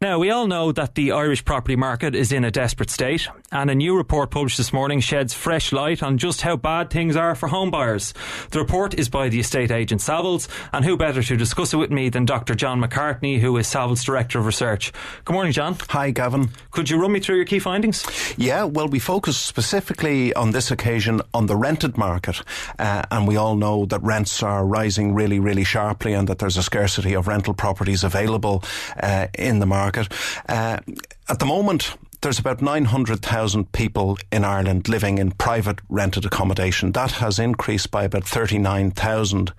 Now, we all know that the Irish property market is in a desperate state, and a new report published this morning sheds fresh light on just how bad things are for home buyers. The report is by the estate agent Savills, and who better to discuss it with me than Dr. John McCartney, who is Savills Director of Research. Good morning, John. Hi, Gavin. Could you run me through your key findings? Yeah, well, we focus specifically on this occasion on the rented market, and we all know that rents are rising really, really sharply and that there's a scarcity of rental properties available in the market. At the moment, there's about 900,000 people in Ireland living in private rented accommodation. That has increased by about 39,000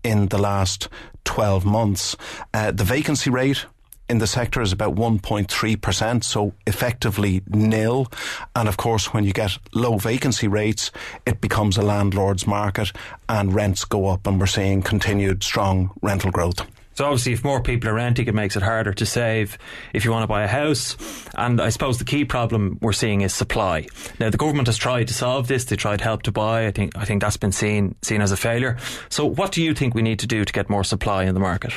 in the last 12 months. The vacancy rate in the sector is about 1.3%, so effectively nil. And of course, when you get low vacancy rates, it becomes a landlord's market and rents go up, and we're seeing continued strong rental growth. So obviously, if more people are renting, it makes it harder to save if you want to buy a house. And I suppose the key problem we're seeing is supply. Now, the government has tried to solve this. They tried Help to Buy. I think that's been seen as a failure. So what do you think we need to do to get more supply in the market?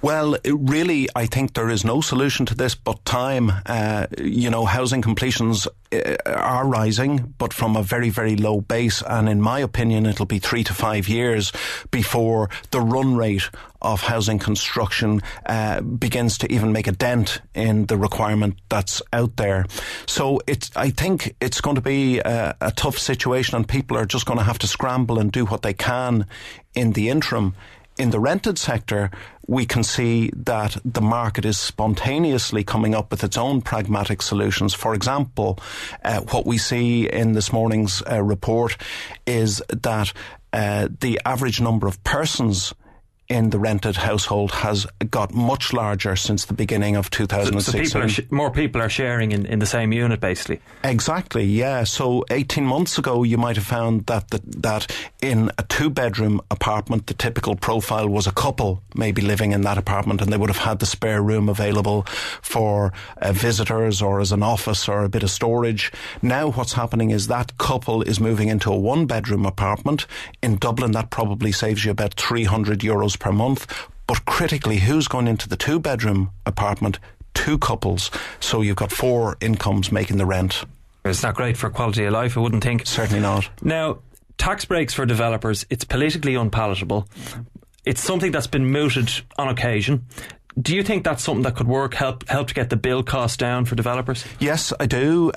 Well, really, I think there is no solution to this but time. Housing completions are rising, but from a very, very low base. And in my opinion, it'll be 3 to 5 years before the run rate of housing construction begins to even make a dent in the requirement that's out there. So I think it's going to be a tough situation, and people are just going to have to scramble and do what they can in the interim. In the rented sector, we can see that the market is spontaneously coming up with its own pragmatic solutions. For example, what we see in this morning's report is that the average number of persons in the rented household has got much larger since the beginning of 2016. So more people are sharing in the same unit, basically. Exactly, yeah. So 18 months ago, you might have found that in a 2-bedroom apartment, the typical profile was a couple maybe living in that apartment, and they would have had the spare room available for visitors or as an office or a bit of storage. Now what's happening is that couple is moving into a 1-bedroom apartment. In Dublin, that probably saves you about €300 per month. But critically, who's going into the 2-bedroom apartment? 2 couples. So you've got 4 incomes making the rent. It's not great for quality of life, I wouldn't think. Certainly not. Now, tax breaks for developers, it's politically unpalatable. It's something that's been mooted on occasion. Do you think that's something that could work, help to get the bill cost down for developers? Yes, I do.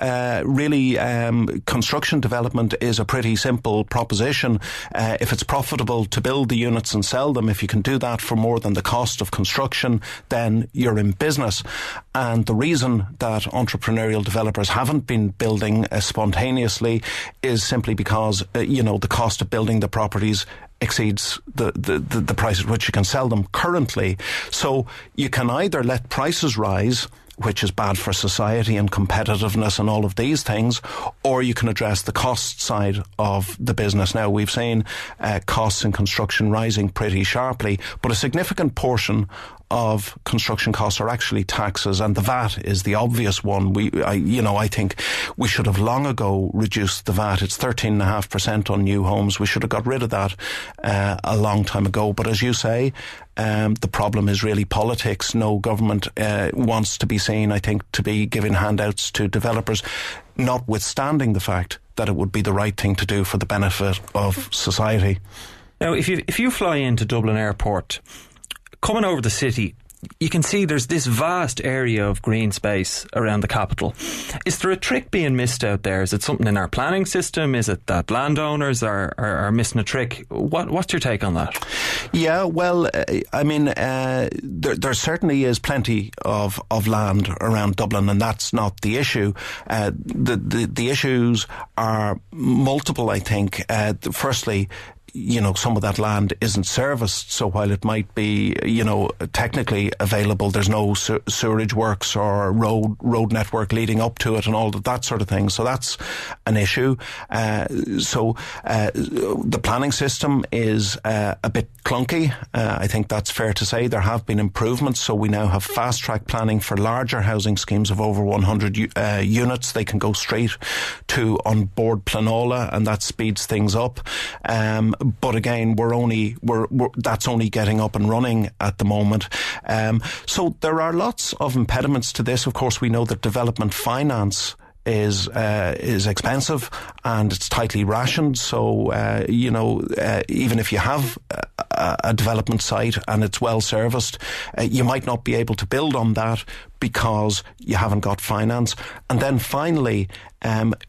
Construction development is a pretty simple proposition. If it's profitable to build the units and sell them, if you can do that for more than the cost of construction, then you're in business. And the reason that entrepreneurial developers haven't been building spontaneously is simply because, the cost of building the properties exceeds the price at which you can sell them currently. So you can either let prices rise, which is bad for society and competitiveness and all of these things, or you can address the cost side of the business. Now, we've seen costs in construction rising pretty sharply, but a significant portion of construction costs are actually taxes, and the VAT is the obvious one. I think we should have long ago reduced the VAT. It's 13.5% on new homes. We should have got rid of that a long time ago. But as you say, the problem is really politics. No government wants to be seen, I think, to be giving handouts to developers, notwithstanding the fact that it would be the right thing to do for the benefit of society. Now, if you fly into Dublin Airport, coming over the city, you can see there's this vast area of green space around the capital. Is there a trick being missed out there? Is it something in our planning system? Is it that landowners are missing a trick? What's your take on that? Yeah, well, there certainly is plenty of land around Dublin, and that's not the issue. The issues are multiple, I think. Firstly, some of that land isn't serviced, so while it might be, technically available, there's no sewerage works or road network leading up to it and all that sort of thing. So that's an issue. The planning system is a bit clunky. I think that's fair to say. There have been improvements, so we now have fast-track planning for larger housing schemes of over 100 units. They can go straight to on-board planola, and that speeds things up. but again, that's only getting up and running at the moment. So there are lots of impediments to this. Of course, we know that development finance is expensive and it's tightly rationed. So even if you have a development site and it's well serviced, you might not be able to build on that because you haven't got finance. And then finally,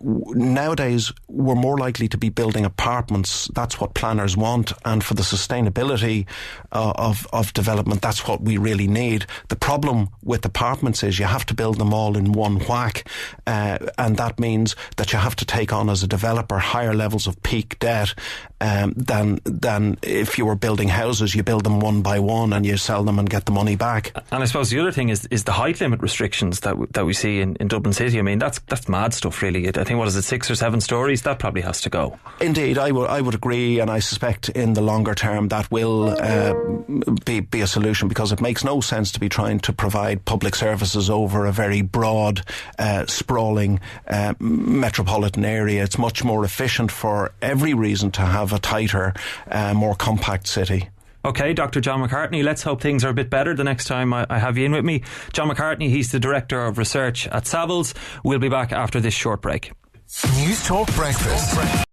nowadays we're more likely to be building apartments. That's what planners want, and for the sustainability of development, that's what we really need. The problem with apartments is you have to build them all in one whack, and that means that you have to take on as a developer higher levels of peak debt than if you were building houses. You build them one by one and you sell them and get the money back. And I suppose the other thing is the height limit restrictions that we see in Dublin City. I mean, that's mad stuff, really. I think, 6 or 7 stories? That probably has to go. Indeed, I would agree, and I suspect in the longer term that will be a solution, because it makes no sense to be trying to provide public services over a very broad, sprawling metropolitan area. It's much more efficient for every reason to have a tighter, more compact city. OK, Dr. John McCartney, let's hope things are a bit better the next time I have you in with me. John McCartney, he's the Director of Research at Savills. We'll be back after this short break. Newstalk Breakfast.